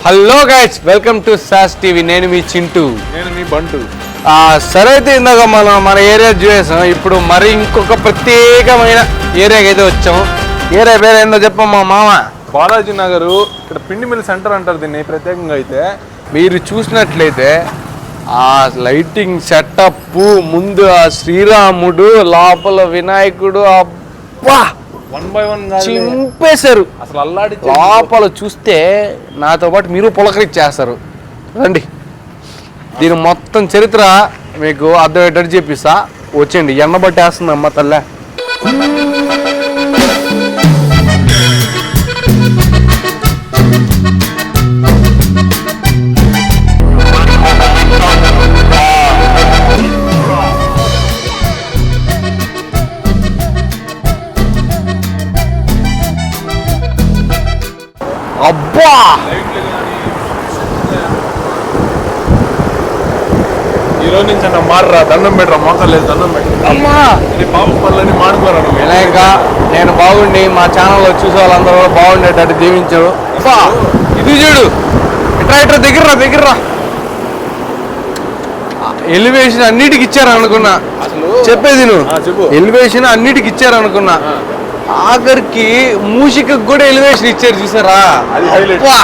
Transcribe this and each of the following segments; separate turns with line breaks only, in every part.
Hello guys, welcome to sauce TV. నేను మీ చింటూ.
నేను మీ బంటు.
సరే అయితే ఇందాక మన ఏరియా చూసాం. ఇప్పుడు మరి ఇంకొక ప్రత్యేకమైన ఏరియాకి అయితే వచ్చాము. ఏరియా పేరు ఏందో చెప్పమ్మా మామ.
బాలాజీ నగర్. ఇక్కడ పిండి మిల్ సెంటర్ అంటారు దీన్ని ప్రత్యేకంగా. అయితే
మీరు చూసినట్లయితే ఆ లైటింగ్ సెటప్, ముందు ఆ శ్రీరాముడు, లోపల వినాయకుడు, అబ్బా
1 by 1
చింపేశారు
అసలు అల్లాడి.
లోపల చూస్తే నాతో పాటు మీరు పులకరిచ్చేస్తారు. రండి, దీని మొత్తం చరిత్ర మీకు అర్థమయ్యేటట్టు చెప్పిస్తా. వచ్చేయండి. ఎండబట్టేస్తుంది అమ్మ తల్లే. అబ్బా,
ఈ రోజు నుంచి అన్న మాడరా, దండం పెట్టరా, మోసం లేదు, దండం పెట్టరా
అమ్మా.
పాప పనులన్నీ మాడుకోరా నువ్వు.
వినాయక, నేను బాగుండి మా ఛానల్లో చూసే వాళ్ళందరూ కూడా బాగుండేటట్టు దీవించారు. అబ్బా, ఇది చూడు, ఇట్రా దగ్గర ఎలివేషన్ అన్నిటికి ఇచ్చారు అనుకున్నా.
అసలు
చెప్పేది నువ్వు,
చెప్పు.
ఎలివేషన్ అన్నిటికి ఇచ్చారు అనుకున్నా. ఆఖరికి మూషికకు కూడా ఎలివేషన్ ఇచ్చారు చూసారా.
అది హైలైట్.
అబ్బా,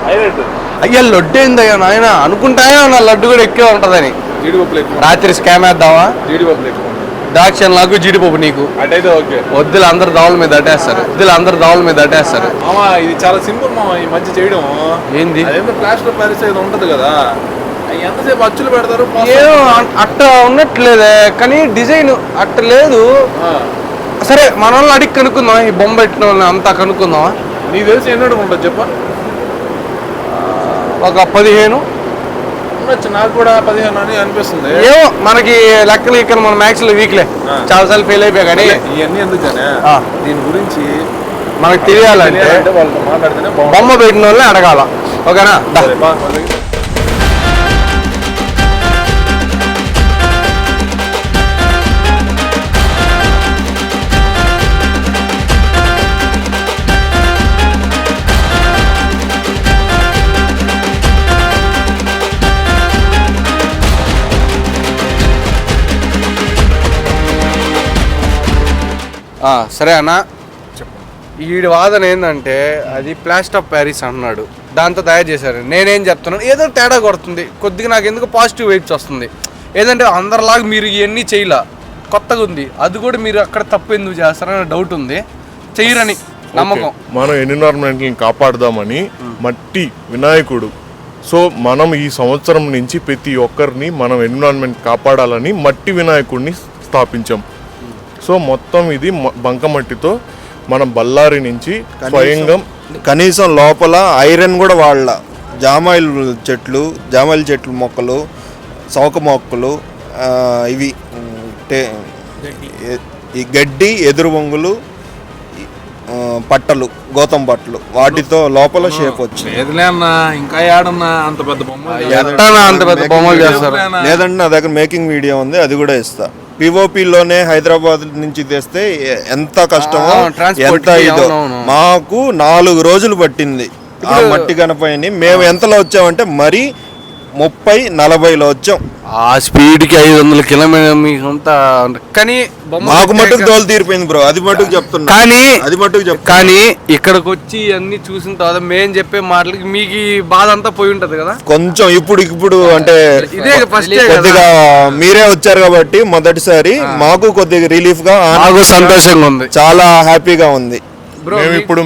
హైలైట్.
అయ్యా లడ్డు ఏందయ్యా నాయన అనుకుంటాయా, నా లడ్డు కూడా ఎక్కువ ఉంటుందని.
జీడిపప్పు ఎక్కువ.
రాత్రి స్కామ్ వేద్దామా?
జీడిపప్పు ఎక్కువ.
ద్రాక్ష నాకు, జీడిపప్పు నీకు.
అటైతే ఓకే.
వద్దులు అందరు దావుల మీద అట్టేస్తారు.
మామ ఇది చాలా సింపుల్ మామ ఈ మధ్య చేయడం.
ఏంది?
అదేంటో ప్లాస్టర్ ప్యారిస్ ఏదో ఉంటది కదా, ఎంతసేపు అచ్చులు పెడతారు.
ఏమో అట్ట ఉన్నట్లేదే, కానీ డిజైన్ అట్ట లేదు. సరే, మన వాళ్ళని అడిగి కనుక్కుందాం. ఈ బొమ్మ పెట్టిన వాళ్ళని అంతా కనుక్కుందామా?
నీకు తెలిసి ఎన్ని ఉంటుంది చెప్ప?
ఒక 15
ఉండొచ్చు. నాకు కూడా 15 అని అనిపిస్తుంది.
ఏమో మనకి లెక్కలు ఇక్కడ మన మ్యాథ్స్ లో వీక్లే చాలాసార్లు ఫెయిల్ అయిపోయా. కానీ
ఇవన్నీ ఎందుకనే దీని గురించి
మనకు తెలియాలంటే
వాళ్ళతో మాట్లాడితేనే
బొమ్మ పెట్టిన వాళ్ళని అడగాల. ఓకేనా? సరే అన్న, ఈడి వాదన ఏంటంటే అది ప్లాస్టర్ ఆఫ్ ప్యారిస్ అన్నాడు, దాంతో తయారు చేశారు. నేనేం చెప్తున్నాను, ఏదో తేడా కొడుతుంది కొద్దిగా. నాకు ఎందుకు పాజిటివ్ వైబ్స్ వస్తుంది. ఏదంటే అందరిలాగా మీరు ఇవన్నీ చేయలా, కొత్తగా ఉంది. అది కూడా మీరు అక్కడ తప్పు ఎందుకు చేస్తారని డౌట్ ఉంది. చెయ్యరని నమ్మకం.
మనం ఎన్విరాన్మెంట్ని కాపాడుదామని మట్టి వినాయకుడు. సో మనం ఈ సంవత్సరం నుంచి ప్రతి ఒక్కరిని మనం ఎన్విరాన్మెంట్ కాపాడాలని మట్టి వినాయకుడిని స్థాపించాం. సో మొత్తం ఇది బంకమట్టితో మనం బళ్ళారి నుంచి స్వయంగా
కనీసం లోపల ఐరన్ కూడా వాళ్ళ జామాయిల్ చెట్లు మొక్కలు, సౌక మొక్కలు, ఇవి ఈ గడ్డి, ఎదురు బొంగులు, పట్టలు, గౌతమ్ పట్టలు, వాటితో లోపల షేప్ వచ్చింది.
ఇంకా ఏడన్నా అంత పెద్ద
బొమ్మలు చేస్తారు.
లేదంటే నా దగ్గర మేకింగ్ వీడియో ఉంది, అది కూడా ఇస్తా. పిఓపిలోనే హైదరాబాద్ నుంచి తెస్తే ఎంత కష్టమో, ఎంత ఇదో. మాకు 4 రోజులు పట్టింది ఆ మట్టి గణపయ్యని. మేము ఎంతలో వచ్చామంటే మరీ 30-40లో వచ్చాం.
ఆ స్పీడ్కి 500 కిలోమీటర్ మీకు అంతా. కానీ
మాకు మట్టుకు తోలు తీరిపోయింది బ్రో, అది మట్టుకు చెప్తున్నా.
కానీ ఇక్కడికి వచ్చి అన్ని చూసిన తర్వాత మేము చెప్పే మాటలకి మీకు ఈ బాధ అంతా పోయి ఉంటది కదా
కొంచెం. ఇప్పుడు అంటే
ఇదే ఫస్ట్
కొద్దిగా మీరే వచ్చారు కాబట్టి మొదటిసారి మాకు కొద్దిగా రిలీఫ్ గా,
సంతోషంగా ఉంది,
చాలా హ్యాపీగా ఉంది.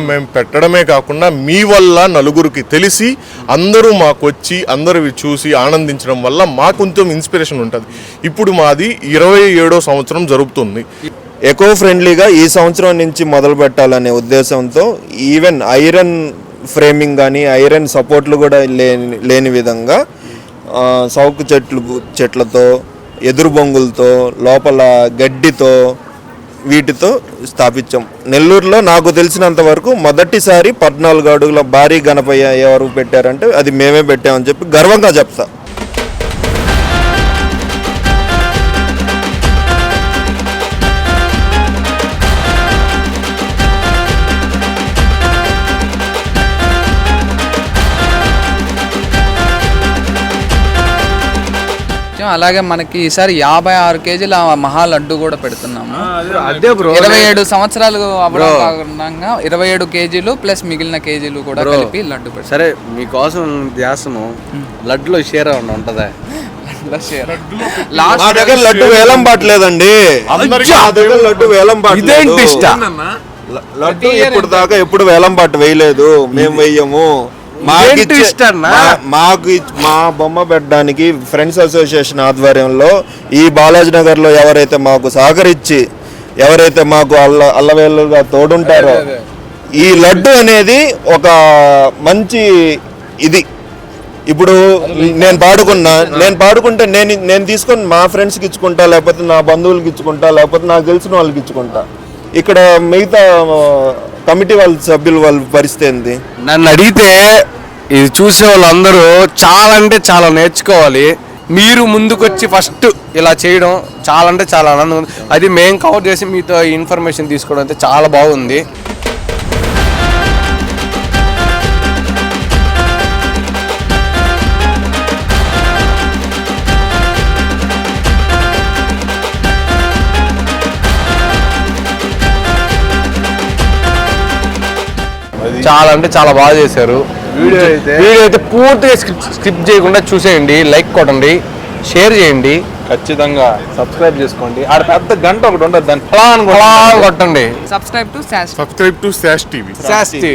మేము పెట్టడమే కాకుండా మీ వల్ల నలుగురికి తెలిసి అందరూ మాకు వచ్చి అందరూ చూసి ఆనందించడం వల్ల మాకు కొంచెం ఇన్స్పిరేషన్ ఉంటుంది. ఇప్పుడు మాది 27వ సంవత్సరం జరుగుతుంది.
ఎకో ఫ్రెండ్లీగా ఈ సంవత్సరం నుంచి మొదలు పెట్టాలనే ఉద్దేశంతో ఈవెన్ ఐరన్ ఫ్రేమింగ్ కానీ ఐరన్ సపోర్ట్లు కూడా లేని విధంగా సౌకు చెట్లతో, ఎదురు బొంగులతో, లోపల గడ్డితో, వీటితో స్థాపించాం. నెల్లూరులో నాకు తెలిసినంత వరకు మొదటిసారి 14 అడుగుల భారీ గణపయ్య ఎవరు పెట్టారంటే అది మేమే పెట్టామని చెప్పి గర్వంగా చెప్తా.
విషయం. అలాగే మనకి ఈసారి 56 కేజీల మహా లడ్డు కూడా పెడుతున్నాము.
అదే బ్రో
27 సంవత్సరాలు అవ్వడం కాకుండా 27 కేజీలు ప్లస్ మిగిలిన కేజీలు కూడా కలిపి లడ్డు పెడతాం.
సరే మీకోసం ధ్యాసము లడ్డులో షేర్ ఏమన్నా ఉంటుందా?
మా దగ్గర లడ్డు వేలం పాటలేదండి. మా దగ్గర లడ్డు వేలం
ఇదేంటి ఇష్ట?
లడ్డు ఇప్పుడు దాకా ఎప్పుడు వేలం పాట వేయలేదు, మేము వెయ్యము.
ఇదేంటి ఇష్ట అన్న?
మా బొమ్మ పెట్టడానికి ఫ్రెండ్స్ అసోసియేషన్ ఆధ్వర్యంలో ఈ బాలాజీ నగర్ లో ఎవరైతే మాకు సహకరించి ఎవరైతే మాకు అల్లవేళ్ళుగా తోడుంటారో ఈ లడ్డు అనేది ఒక మంచి ఇది. ఇప్పుడు నేను పాడుకుంటే నేను తీసుకొని మా ఫ్రెండ్స్కి ఇచ్చుకుంటా, లేకపోతే నా బంధువులకి ఇచ్చుకుంటా, లేకపోతే నాకు తెలిసిన వాళ్ళకి ఇచ్చుకుంటా. ఇక్కడ మిగతా కమిటీ వాళ్ళ సభ్యులు వాళ్ళ పరిస్థితి ఏంది?
నన్ను అడిగితే ఇది చూసే వాళ్ళందరూ చాలా అంటే చాలా నేర్చుకోవాలి. మీరు ముందుకొచ్చి ఫస్ట్ ఇలా చేయడం చాలా అంటే చాలా ఆనందంగా ఉంది. అది మేము కవర్ చేసి మీతో ఇన్ఫర్మేషన్ తీసుకోవడం అయితే చాలా బాగుంది. చాలా అంటే చాలా బాగా చేశారు. వీడియో అయితే పూర్తిగా స్కిప్ చేయకుండా చూసేయండి, లైక్ కొట్టండి, షేర్ చేయండి,
ఖచ్చితంగా సబ్స్క్రైబ్ చేసుకోండి. ఆడ పెద్ద గంట ఒకటి ఉంటుంది, దాన్ని
ఫలాన్ కొట్టండి.
సబ్స్క్రైబ్ టు
సబ్స్క్రైబ్ టు శాష్ టీవీ.
శాస్తి